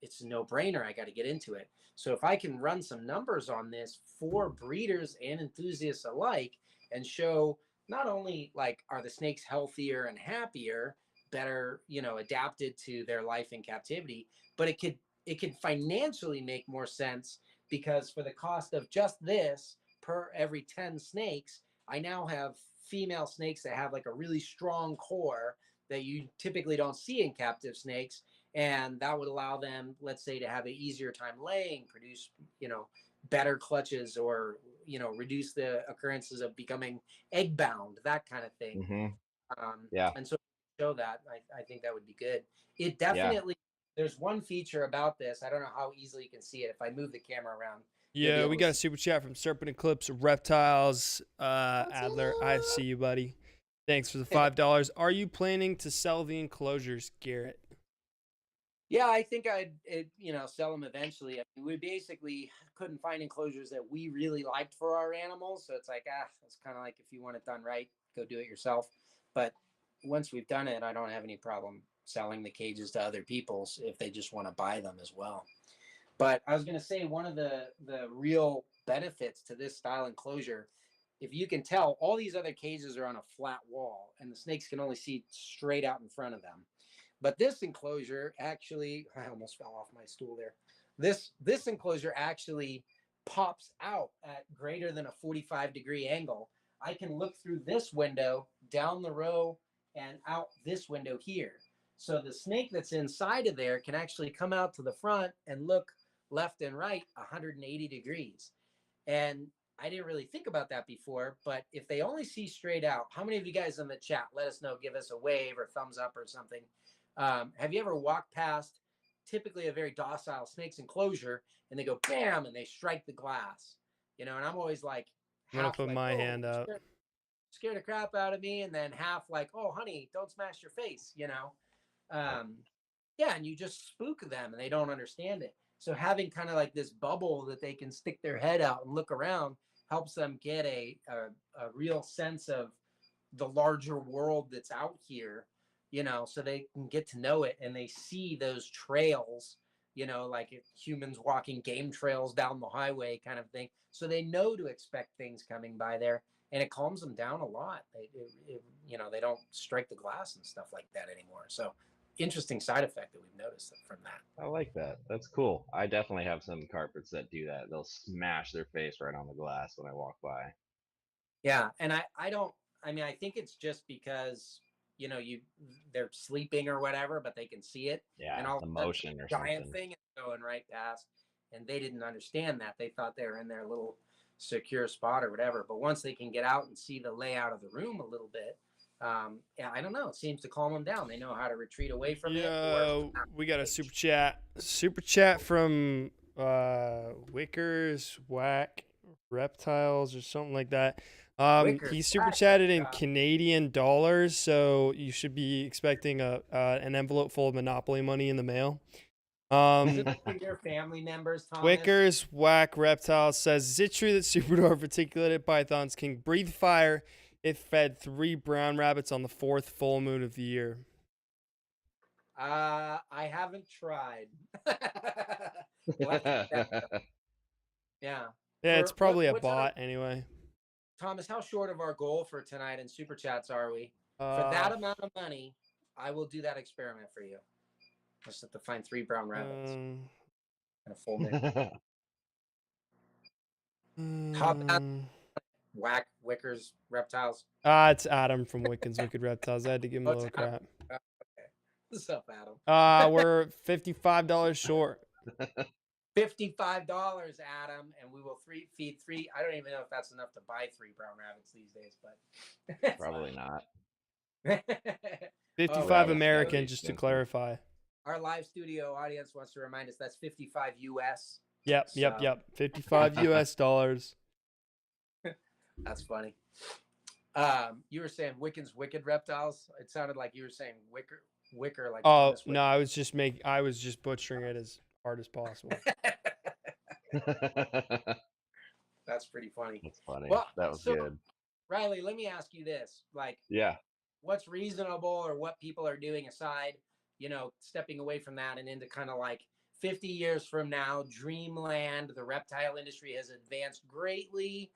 it's a no-brainer. I got to get into it. So if I can run some numbers on this for breeders and enthusiasts alike and show not only like are the snakes healthier and happier, better adapted to their life in captivity, but it could financially make more sense, because for the cost of just this per every 10 snakes, I now have female snakes that have like a really strong core that you typically don't see in captive snakes, and that would allow them, let's say, to have an easier time laying, produce better clutches, or reduce the occurrences of becoming egg bound, that kind of thing. mhm, yeah, And so show that, I think that would be good. It yeah. definitely, there's one feature about this. I don't know how easily you can see it. If I move the camera around, you'll be Yeah, able we to got a see. super chat from Serpent Eclipse Reptiles. What's Adler, I up? see you, buddy. Thanks for the $5. Are you planning to sell the enclosures, Garrett? Yeah, I think I'd sell them eventually. I mean, we basically couldn't find enclosures that we really liked for our animals, so it's like, it's kind of like, if you want it done right, go do it yourself. But once we've done it, I don't have any problem selling the cages to other people's if they just want to buy them as well. But I was going to say, one of the real benefits to this style enclosure, if you can tell, all these other cages are on a flat wall and the snakes can only see straight out in front of them. But this enclosure actually, I almost fell off my stool there. This enclosure actually pops out at greater than a 45-degree angle. I can look through this window, down the row, and out this window here. So the snake that's inside of there can actually come out to the front and look left and right 180 degrees. And I didn't really think about that before, but if they only see straight out, how many of you guys in the chat, let us know, give us a wave or thumbs up or something. Have you ever walked past typically a very docile snake's enclosure and they go bam and they strike the glass, and I'm always like, I'm going to half put like, my oh, hand up. scared the crap out of me, and then half like, oh honey, don't smash your face. Yeah, and you just spook them and they don't understand it. So having kind of like this bubble that they can stick their head out and look around helps them get a real sense of the larger world that's out here, so they can get to know it, and they see those trails, like humans walking game trails down the highway kind of thing. So they know to expect things coming by there, and it calms them down a lot. They don't strike the glass and stuff like that anymore. So interesting side effect that we've noticed from that. I like that. That's cool. I definitely have some carpets that do that. They'll smash their face right on the glass when I walk by. Yeah, and I don't. I mean, I think it's just because they're sleeping or whatever, but they can see it, and Yeah, all of the a sudden, motion or giant something. thing is going right past, and they didn't understand that. They thought they were in their little secure spot or whatever. But once they can get out and see the layout of the room a little bit, yeah, I don't know. It seems to calm them down. They know how to retreat away from it. Yo, we got a super chat. Super chat from Wickers Whack Reptiles or something like that. Wickers He super Whack chatted in Reptiles. Canadian dollars, so you should be expecting an envelope full of Monopoly money in the mail. Is it for your family members, Thomas? Wickers Whack Reptiles says, is it true that Superdwarf Reticulated pythons can breathe fire if fed 3 brown rabbits on the 4th full moon of the year? I haven't tried. We'll have to check that. Yeah. Yeah, it's For- probably a what's our- bot anyway. Thomas, how short of our goal for tonight in Super Chats are we? For that amount of money, I will do that experiment for you. Just have to find 3 brown rabbits and a full moon. How about Whack Wickers Reptiles? It's Adam from Wickens Wicked Reptiles. I had to give him a Oh, little it's Adam. crap. Okay. What's up, Adam? We're $55 short. $55, Adam, and we will feed 3. I don't even know if that's enough to buy 3 brown rabbits these days, but Probably not. 55 rabbits American, gotta be just to expensive. clarify. Our live studio audience wants to remind us that's 55 US. Yep. So- 55 US dollars. That's funny. You were saying Wiccan's Wicked Reptiles. It sounded like you were saying Wicker like. Oh Thomas no, I was just butchering it as hard as possible. That's pretty funny. That's funny. Well, That was so- good. Riley, let me ask you this: like, Yeah. what's reasonable or what people are doing aside, stepping away from that and into kind of like 50 years from now, dreamland. The reptile industry has advanced greatly.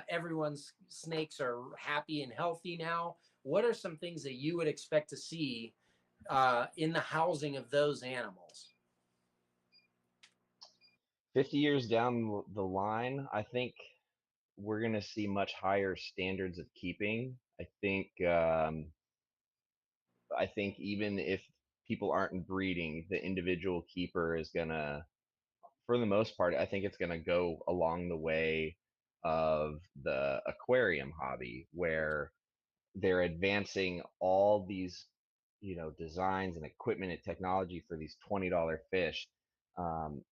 Everyone's snakes are happy and healthy now. What are some things that you would expect to see in the housing of those animals? 50 years down the line, I think we're going to see much higher standards of keeping. I think even if people aren't breeding, the individual keeper is going to, for the most part, I think it's going to go along the way of the aquarium hobby, where they're advancing all these, designs and equipment and technology for these $20 fish. Um,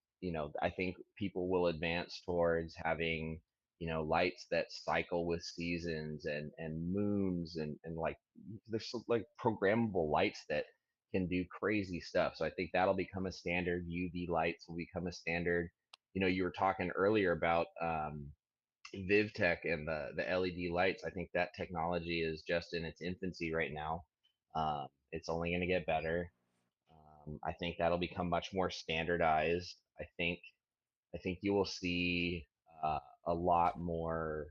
I think people will advance towards having, lights that cycle with seasons and moons and like there's like programmable lights that can do crazy stuff. So I think that'll become a standard. UV lights will become a standard. You were talking earlier about VivTech and the LED lights. I think that technology is just in its infancy right now. It's only going to get better. I think that'll become much more standardized. I think you will see a lot more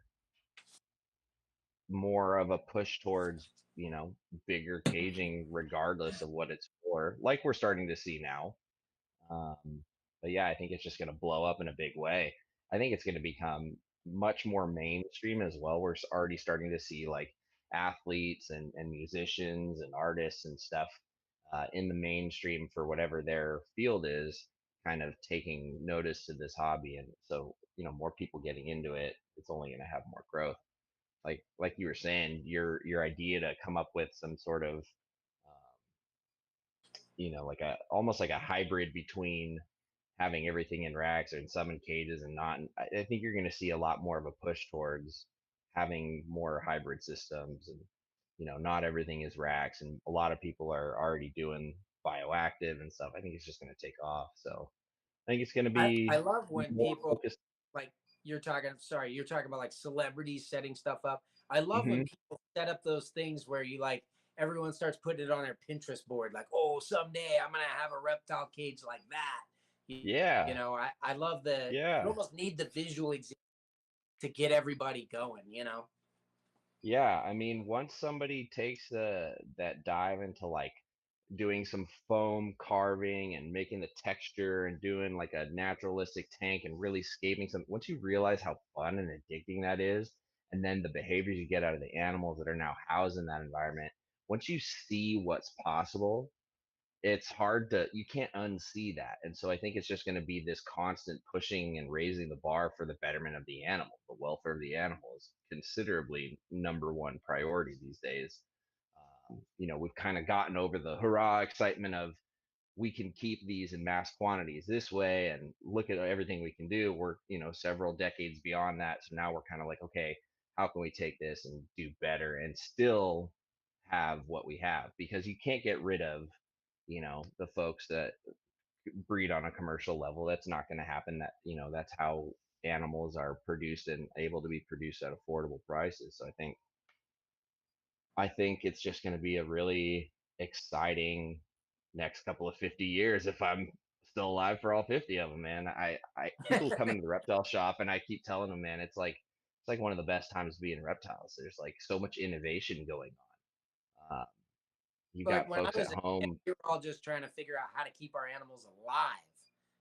of a push towards bigger caging, regardless of what it's for, like we're starting to see now. But yeah, I think it's just going to blow up in a big way. I think it's going to become much more mainstream as well. We're already starting to see like athletes and musicians and artists and stuff in the mainstream for whatever their field is, kind of taking notice to this hobby. And so, more people getting into it, it's only going to have more growth. Like you were saying, your idea to come up with some sort of like almost like a hybrid between having everything in racks or some in cages and not. I think you're going to see a lot more of a push towards having more hybrid systems, and not everything is racks, and a lot of people are already doing bioactive and stuff. I think it's just going to take off. So I think it's going to be I love when more people focused. like you're talking about like celebrities setting stuff up. I love when people set up those things where you like everyone starts putting it on their Pinterest board, like, oh, someday I'm gonna have a reptile cage like that. Yeah. I love the Yeah. you almost need the visual example to get everybody going, Yeah, I mean, once somebody takes that dive into like doing some foam carving and making the texture and doing like a naturalistic tank and really scaping some, once you realize how fun and addicting that is, and then the behaviors you get out of the animals that are now housed in that environment, once you see what's possible, it's hard to, you can't unsee that. And so I think it's just going to be this constant pushing and raising the bar for the betterment of the animal. The welfare of the animal is considerably number one priority these days. We've kind of gotten over the hurrah excitement of we can keep these in mass quantities this way and look at everything we can do. We're, several decades beyond that. So now we're kind of like, okay, how can we take this and do better and still have what we have? Because you can't get rid of, the folks that breed on a commercial level. That's not going to happen. That's how animals are produced and able to be produced at affordable prices. So I think it's just going to be a really exciting next couple of 50 years if I'm still alive for all 50 of them, man. I people come into the reptile shop and I keep telling them, man, it's like one of the best times to be in reptiles. There's like so much innovation going on. You But got when I folks was at a kid, home. we were all just trying to figure out how to keep our animals alive.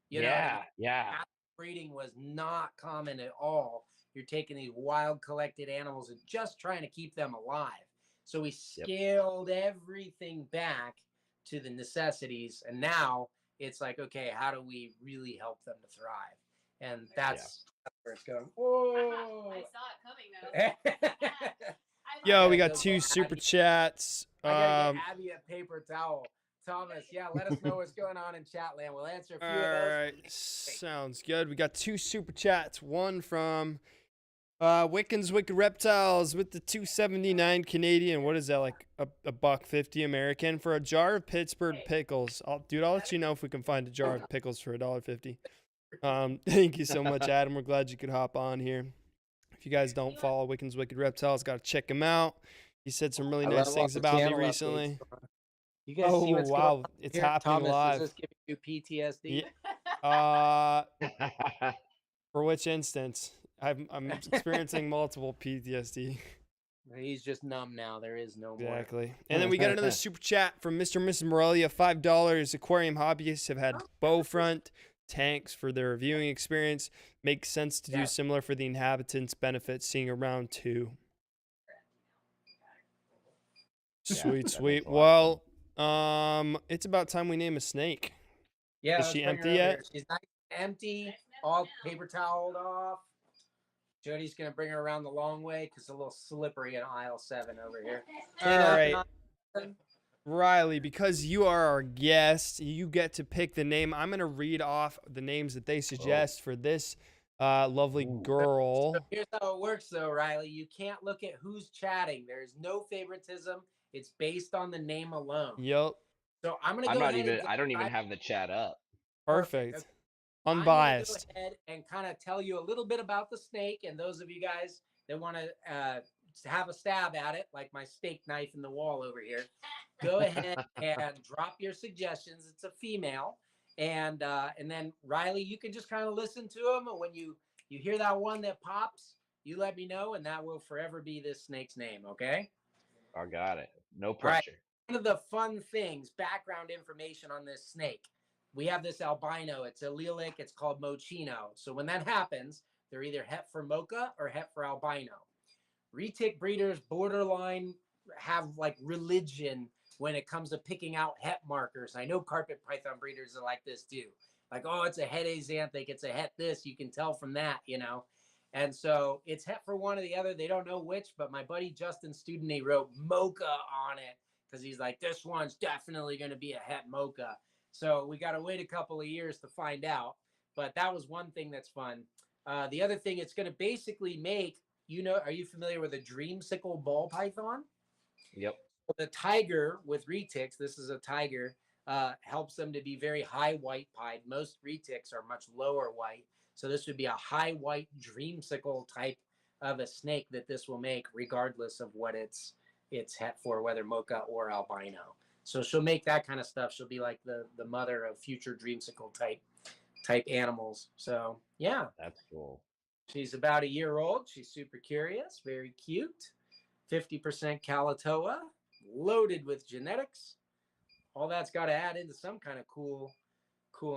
You know what I mean? Yeah. Breeding was not common at all. You're taking these wild collected animals and just trying to keep them alive. So we scaled everything back to the necessities. And now it's like, okay, how do we really help them to thrive? And that's where it's going. Whoa. I saw it coming though. Yo, we got go two get super Abby. chats. I gotta get Abby a paper towel. Thomas, yeah, let us know what's going on in chat land. We'll answer a few of those. All right, sounds good. We got two super chats. One from Wickens Wicked Reptiles with the 279 Canadian. What is that, like a $1.50 American for a jar of Pittsburgh pickles? I'll let you know if we can find a jar of pickles for $1.50. Thank you so much, Adam. We're glad you could hop on here. If you guys don't follow Wickens Wicked Reptiles, got to check him out. He said some really nice things about me recently. You guys see what's going on It's here? happening Thomas, live. Is this giving you PTSD? For which instance? I'm experiencing multiple PTSD. He's just numb now. There is no more. Exactly. And then we got another super chat from Mr. and Mrs. Morelia, $5. Aquarium hobbyists have had bow front tanks for their viewing experience. Makes sense to do similar for the inhabitants' benefit, seeing around too. Sweet. Well, it's about time we name a snake. Yeah. Is she empty yet? She's not empty. All paper toweled off. Jody's gonna bring her around the long way because it's a little slippery in aisle 7 over here. All right. Riley, because you are our guest, you get to pick the name. I'm going to read off the names that they suggest for this lovely girl. So here's how it works, though, Riley. You can't look at who's chatting. There's no favoritism. It's based on the name alone. Yep. So I'm going to go ahead I don't even have the chat up. Perfect. Okay. Unbiased. I'm going to go ahead and kind of tell you a little bit about the snake, and those of you guys that want to have a stab at it, like my steak knife in the wall over here, go ahead and drop your suggestions. It's a female, and then Riley, you can just kind of listen to them, and when you hear that one that pops, you let me know, and that will forever be this snake's name. Okay? I got it. No pressure. One of the fun things, background information on this snake. We have this albino. It's allelic. It's called Mochino. So when that happens, they're either het for mocha or het for albino. Retic breeders borderline have like religion when it comes to picking out het markers. I know carpet python breeders are like this too. Like, oh, it's a het axanthic, it's a het this. You can tell from that, And so it's het for one or the other. They don't know which, but my buddy Justin Studeny wrote mocha on it because he's like, this one's definitely going to be a het mocha. So we got to wait a couple of years to find out. But that was one thing that's fun. The other thing, it's going to basically make, are you familiar with a dreamsicle ball python? Yep. The tiger with retics, this is a tiger, helps them to be very high white pied. Most retics are much lower white. So this would be a high white dreamsicle type of a snake that this will make, regardless of what it's het for, whether mocha or albino. So she'll make that kind of stuff. She'll be like the mother of future dreamsicle type animals. So yeah. That's cool. She's about a year old. She's super curious, very cute. 50% Calatoa, loaded with genetics. All that's got to add into some kind of cool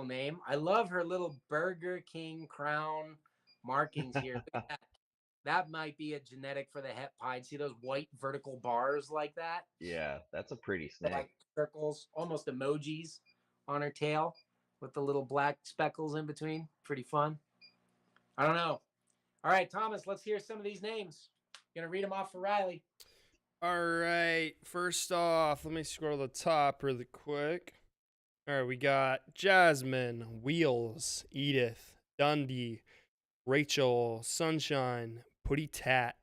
name. I love her little Burger King crown markings here. Look at that. that might be a genetic for the het pied. See those white vertical bars like that? Yeah, that's a pretty They're snake. like circles, almost emojis on her tail with the little black speckles in between. Pretty fun. I don't know. All right, Thomas, let's hear some of these names. Gonna read them off for Riley. All right. First off, let me scroll to the top really quick. All right, we got Jasmine, Wheels, Edith, Dundee, Rachel, Sunshine, Putty Tat,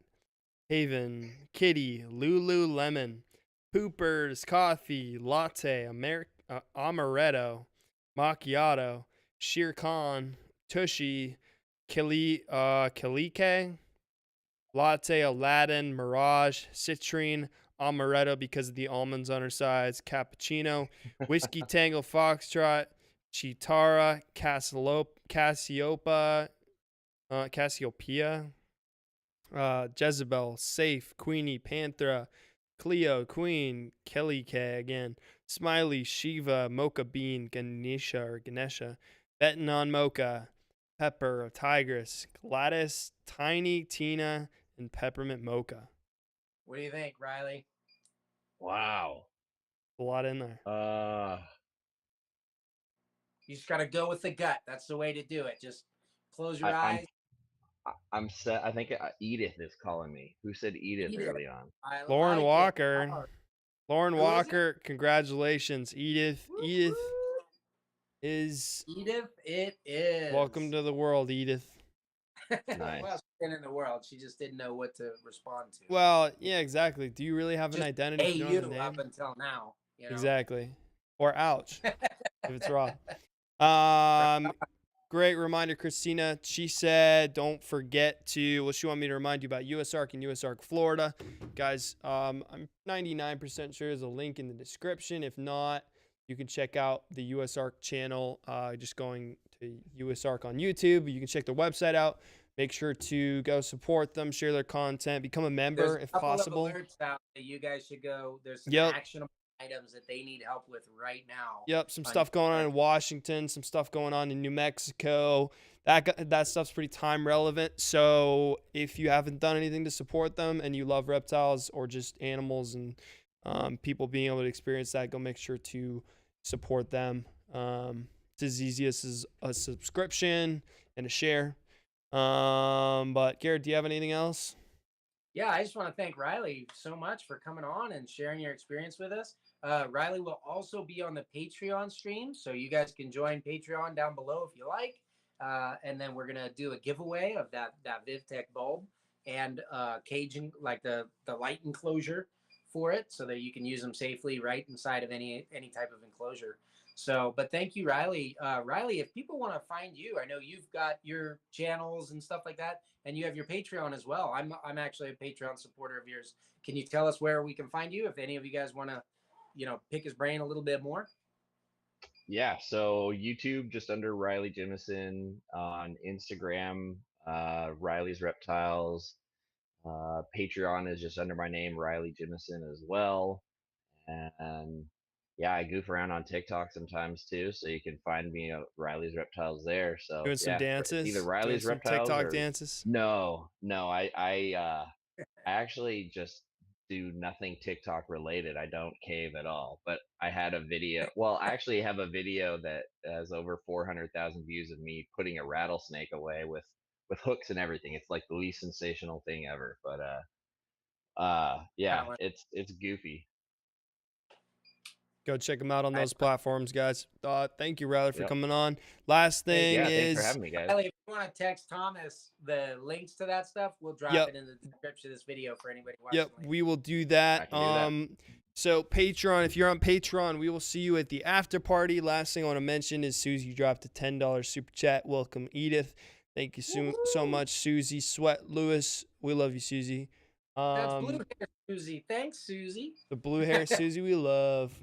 Haven, Kitty, Lululemon, Poopers, Coffee, Latte, Amaretto, Macchiato, Shere Khan, Tushy, Kalike, Latte, Aladdin, Mirage, Citrine, Amaretto because of the almonds on her sides, Cappuccino, Whiskey Tango Foxtrot, Chitara, Cassiopeia, Jezebel, Safe, Queenie, Panthera, Cleo, Queen, Kelly K again, Smiley, Shiva, Mocha Bean, Ganesha, Betting on Mocha, Pepper, Tigress, Gladys, Tiny, Tina, and Peppermint Mocha. What do you think, Riley? Wow. A lot in there. You just gotta go with the gut. That's the way to do it. Just close your eyes. I'm set. I think Edith is calling me. Who said Edith Edith. early on? I Lauren like it. Walker. Oh, Lauren Who is it? Walker, congratulations. Edith. woo, Edith woo. is Edith, it is. welcome to the world, Edith. Nice. Well, she's been in the world. She just didn't know what to respond to. Well, yeah, exactly. Do you really have an Just identity if hey, you don't have a you name? up until now. You know? Exactly. Or ouch, if it's raw. Great reminder, Christina. She said, don't forget to, well, she wanted me to remind you about USARK and USARK Florida. Guys, I'm 99% sure there's a link in the description. If not, you can check out the USARK channel, just going to USARK on YouTube. You can check their website out. Make sure to go support them, share their content, become a member There's a if couple possible. of alerts out that you guys should go. There's some Yep. actionable items that they need help with right now. Yep, some on stuff going on USARK. in Washington, some stuff going on in New Mexico. That stuff's pretty time relevant. So if you haven't done anything to support them and you love reptiles or just animals and people being able to experience that, go make sure to support them. It's as easy as a subscription and a share. But Garrett, do you have anything else? Yeah, I just want to thank Riley so much for coming on and sharing your experience with us. Riley will also be on the Patreon stream, so you guys can join Patreon down below if you like. And then we're gonna do a giveaway of that VivTech bulb and caging, like the light enclosure for it, so that you can use them safely right inside of any type of enclosure. So, but thank you, Riley. Riley, if people want to find you, I know you've got your channels and stuff like that, and you have your Patreon as well. I'm actually a Patreon supporter of yours. Can you tell us where we can find you if any of you guys want to, pick his brain a little bit more? Yeah, so YouTube just under Riley Jimison, on Instagram, Riley's Reptiles. Patreon is just under my name, Riley Jimison, as well. And yeah, I goof around on TikTok sometimes too, so you can find me at Riley's Reptiles there. So Doing some yeah, dances? it's either Doing Riley's some Reptiles TikTok or dances? no, I actually just do nothing TikTok related. I don't cave at all. But I had a video. Well, I actually have a video that has over 400,000 views of me putting a rattlesnake away with hooks and everything. It's like the least sensational thing ever. But yeah, it's goofy. Go check them out on those platforms, guys. Thank you, Riley, for Yep. coming on. Last thing Yeah, is, thanks for having me, guys. Riley, if you want to text Thomas the links to that stuff, we'll drop Yep. it in the description of this video for anybody watching. yep, later. we will do that. I can do that. So Patreon, if you're on Patreon, we will see you at the after party. Last thing I want to mention is Susie dropped a $10 super chat. Welcome, Edith. Thank you so much, Susie. Sweat Lewis, we love you, Susie. That's blue hair, Susie. Thanks, Susie. The blue hair Susie, we love.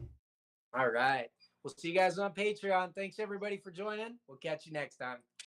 All right. We'll see you guys on Patreon. Thanks, everybody, for joining. We'll catch you next time.